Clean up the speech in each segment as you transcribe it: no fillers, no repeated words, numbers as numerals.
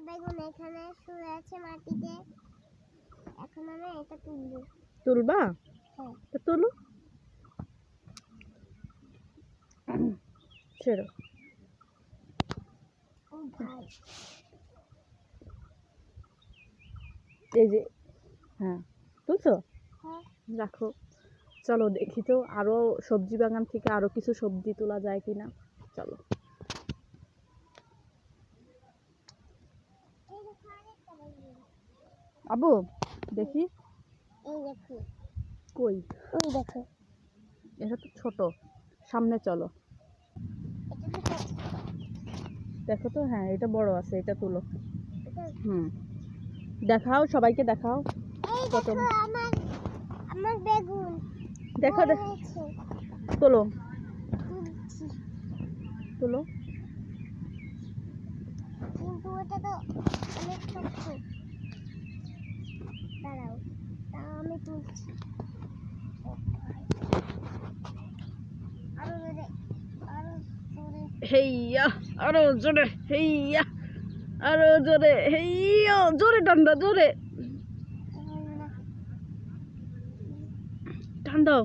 বেগুন এখানে শুয়ে আছে মাটিতে। এখন আমি এটা তুলবো। তুলবা? হ্যাঁ। তো তুলো। ছেড়ো। ও ভাই। এই যে, হ্যাঁ তুলছো? হ্যাঁ। রাখো। চলো দেখি তো আরো সবজি বাগান থেকে আরো কিছু সবজি তোলা যায় কিনা। চলো। আবু দেখি। এই দেখো। কই? ওই দেখো। এটা তো ছোট। সামনে চলো। দেখো তো, হ্যাঁ এটা বড় আছে, এটা তুলো। হুম, দেখাও, সবাইকে দেখাও। এই দেখো আমার আমার বেগুন। দেখো দেখো, হয়েছে। তোলো তুলছি। তোলো। কিন্তু ওটা তো অনেক শক্ত। দাঁড়াও, তাও আমি তুলছি। আরো জোরে, আরো জোরে। হেইয়া, আরো জোরে, হেইয়া, আরো জোরে, হেইয়া, জোরে টান্ডা, জোরে টান্ডাও।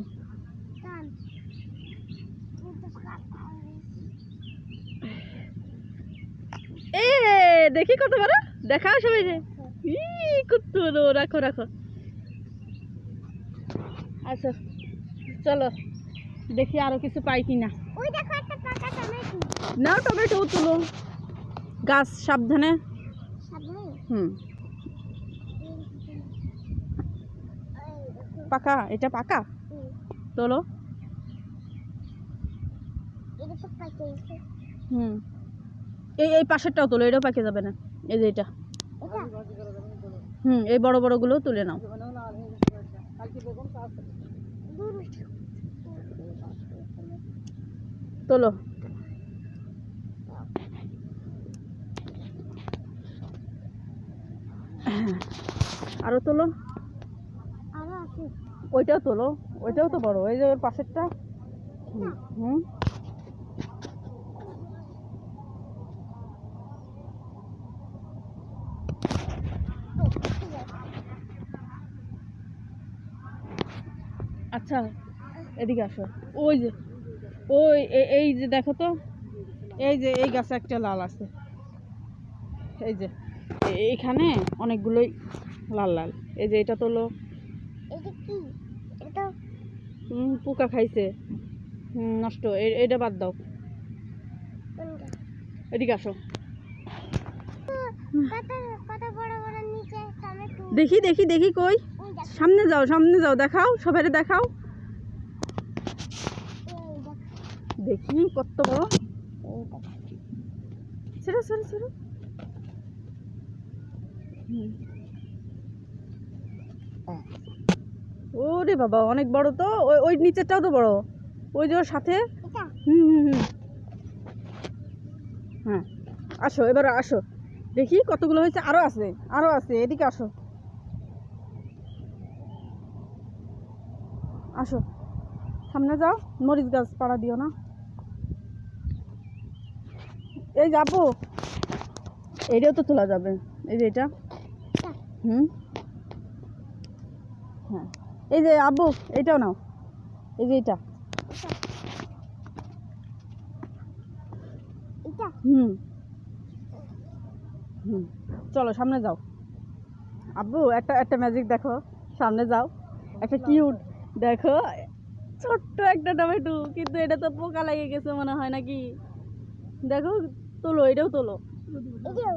টান। কিন্তু কাটা হয়েছে। এ দেখি কত বড়, দেখাও সবাই রে। কত বড়, রাখো রাখো। আচ্ছা চলো দেখি আরো কিছু পাই কিনা। ওই দেখো একটা পাকা টমেটো। নাও টমেটো তুলো, গাছ সাবধানে। সাবধানে। হুম, পাকা, এটা পাকা। তোলো। এটা তো পাকিয়েছে। হুম, এই এই পাশেরটাও তোলো, এটাও পাকে যাবে না। এই যে এটা। এটা হুম, এই বড় বড় গুলো তুলে নাও। তোলো। আরো তোলো। আরো আছে। ওইটাও তোলো, ওইটাও তো বড়, ওই যে ওর পাশেরটা। হুম হুম। আচ্ছা এদিকে আসো। ওই যে, ওই এই যে দেখো তো, এই যে এই গাছে একটা লাল আছে। এই যে এইখানে অনেকগুলোই লাল লাল। এই যে এটা তোলো। এটা কি? এটা পোকা খাইছে। নষ্ট, এটা বাদ দাও। কোনটা? এদিকে আসো। কত কত বড় বড় নিচে টমেটো। দেখি দেখি দেখি কই। ওই দেখো। সামনে যাও, সামনে যাও, দেখাও সবাইকে দেখাও। এই দেখো। দেখি কত বড়। এই দেখো। ছেড়ো ছেড়ো ছেড়ো। ওরে বাবা অনেক বড় তো। ওই ওই নিচেরটাও তো বড়, ওই যে ওর সাথে। এটা হুম হুম হুম। হ্যাঁ আসো, এবার আসো দেখি কতগুলো হয়েছে। আরো আছে, আরো আছে, এদিকে আসো। আসো সামনে যাও, মরিচ গাছ পাড়া দিও না। এই যাবো, এইটাও তো তোলা যাবে। এই যে এটা। হুম, হ্যাঁ এই যে আব্বু, এইটাও নাও। এই যে এটা। এটা হুম হুম, চলো সামনে যাও। আব্বু একটা একটা ম্যাজিক দেখো, সামনে যাও। একটা কিউট দেখো, ছোট্ট একটা টমেটো, কিন্তু এটা তো পোকা লেগে গেছে মনে হয় নাকি। দেখো, তোলো, এটাও তোলো। এটাও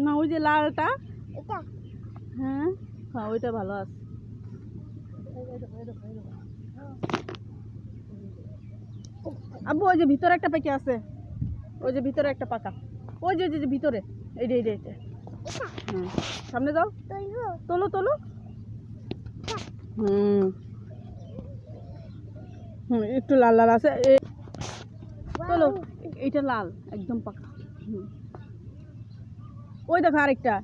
না ওই যে লালটা। এটা হ্যাঁ হ্যাঁ, ওইটা ভালো আছে। আব্বু ওই যে ভিতরে একটা পেকে আছে, ওই যে ভিতরে একটা পাকা, ওই যে যে ভিতরে। এইটা এইটা এইটা। হ্যাঁ সামনে যাও, তুলবো। তোলো তোলো। হুম হুম, একটু লাল লাল আছে। তোলো, এইটা লাল একদম পাকা। হুম, ওই দেখো আরেকটা।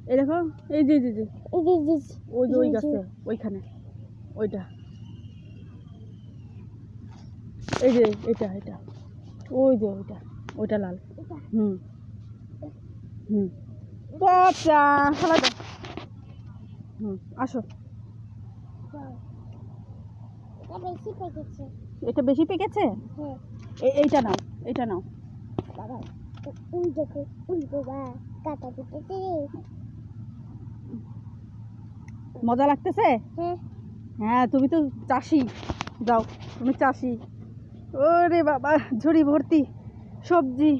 এই দেখো, এই যে যে যে ওই যে ওই গাছে, ওইখানে ওইটা। এই যে এটা এটা, ওই যে ওইটা, ওইটা লাল। হুম হুম, পচা ফেলা দাও। আসো। এটা বেশি পেকেছে। এটা বেশি পেকেছে? হ্যাঁ। এইটা নাও, এটা নাও। বাবা দেখো বা কাটা দিতেছে। মজা লাগতেছে? হ্যাঁ। হ্যাঁ, তুমি তো চাষি। যাও, তুমি চাষি। ওরে বাবা, ঝুড়ি ভর্তি সবজি।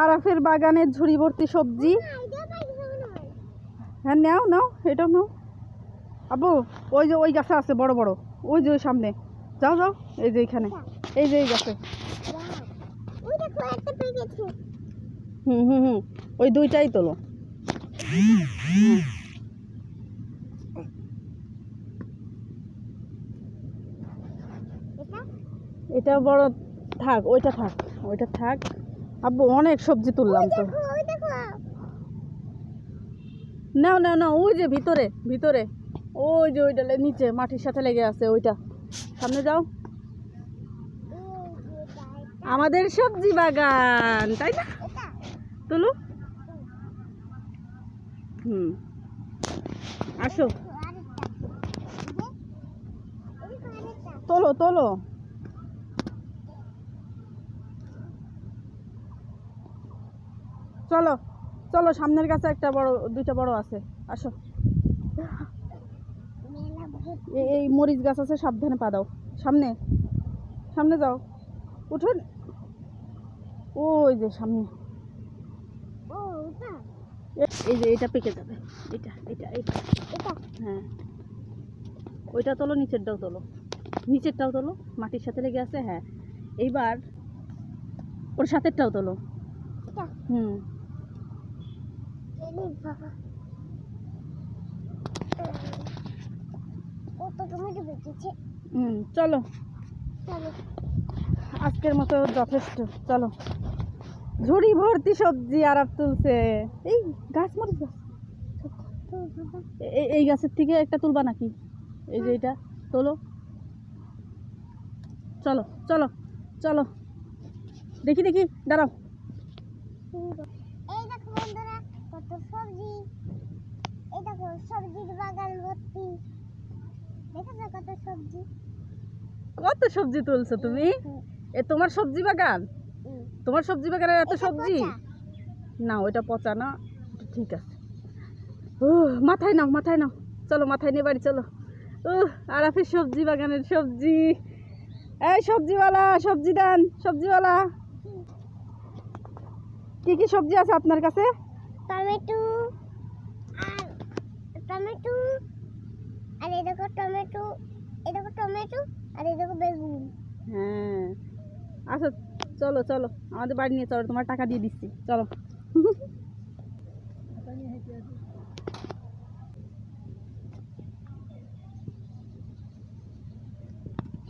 আরাফের বাগানের ঝুড়ি ভর্তি সবজি। হ্যাঁ, নাও নাও, এটাও নাও। আবু, ওই যে ওই গাছে আছে বড় বড়, ওই যে ওই সামনে। যাও যাও, এই যে এখানে, এই যে এই গাছে। ওই দেখো একটা পেকেছে। হুম, ওই দুইটাই তোলো। এটা এটা বড় থাক, ওইটা থাক, ওইটা থাক। আব্বু অনেক সবজি তুললাম তো। ওই দেখো নাও নাও নাও, ওই যে ভিতরে ভিতরে, ওই যে ওইটা নিচে মাটির সাথে লেগে আছে ওইটা। সামনে যাও। আমাদের সবজি বাগান, তাই না? এটা তুলো। আসো, তোলো তোলো। চলো চলো, সামনের কাছে একটা বড়, দুইটা বড় আছে। আসো। এই মরিচ গাছ আছে, সাবধানে পা দাও। সামনে সামনে যাও, উঠুন। ওই যে সামনে। এই যে এটা পেকে যাবে। এটা এটা এটা এটা হ্যাঁ, ওইটা তোলো, নিচেরটাও তোলো, নিচেরটাও তোলো, মাটির সাথে লেগে আছে। হ্যাঁ, এইবার ওর সাথেরটাও তোলো। এটা হুম, বাবা কত টমেটো বেঁচেছে। চলো, চলো আজকের মতো যথেষ্ট। চলো, ঝুড়ি ভর্তি সবজি আরাপ তুলছে। এই গাছ মরিচ গাছ, এই গাছের থেকে একটা তুলবা নাকি? এই যে এটা তোলো। চলো চলো চলো, দেখি দেখি, দাঁড়াও। এই দেখো বন্ধুরা কত সবজি। এই দেখো সবজির বাগান ভর্তি। দেখেছো কত সবজি। কত সবজি তুলছো তুমি? এ তোমার সবজি বাগান? তোমার সবজি বাগানের এত সবজি? না, ওইটা পচা না, এটা ঠিক আছে। মাথায় নাও, মাথায় নাও। চলো, মাথায় নিয়ে বাড়ি চলো। আরাফের সবজি বাগানের সবজি। এই সবজিওয়ালা, সবজি দেন, সবজিওয়ালা। কি কি সবজি আছে আপনার কাছে? টমেটো আর টমেটো আর এই দেখো টমেটো, এই দেখো টমেটো আর এই দেখো বেগুন। হ্যাঁ, আচ্ছা, চলো চলো, আমাদের বাড়ি নিয়ে চলো, তোমার টাকা দিয়ে দিচ্ছি, চলো।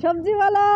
সবজিওয়ালা।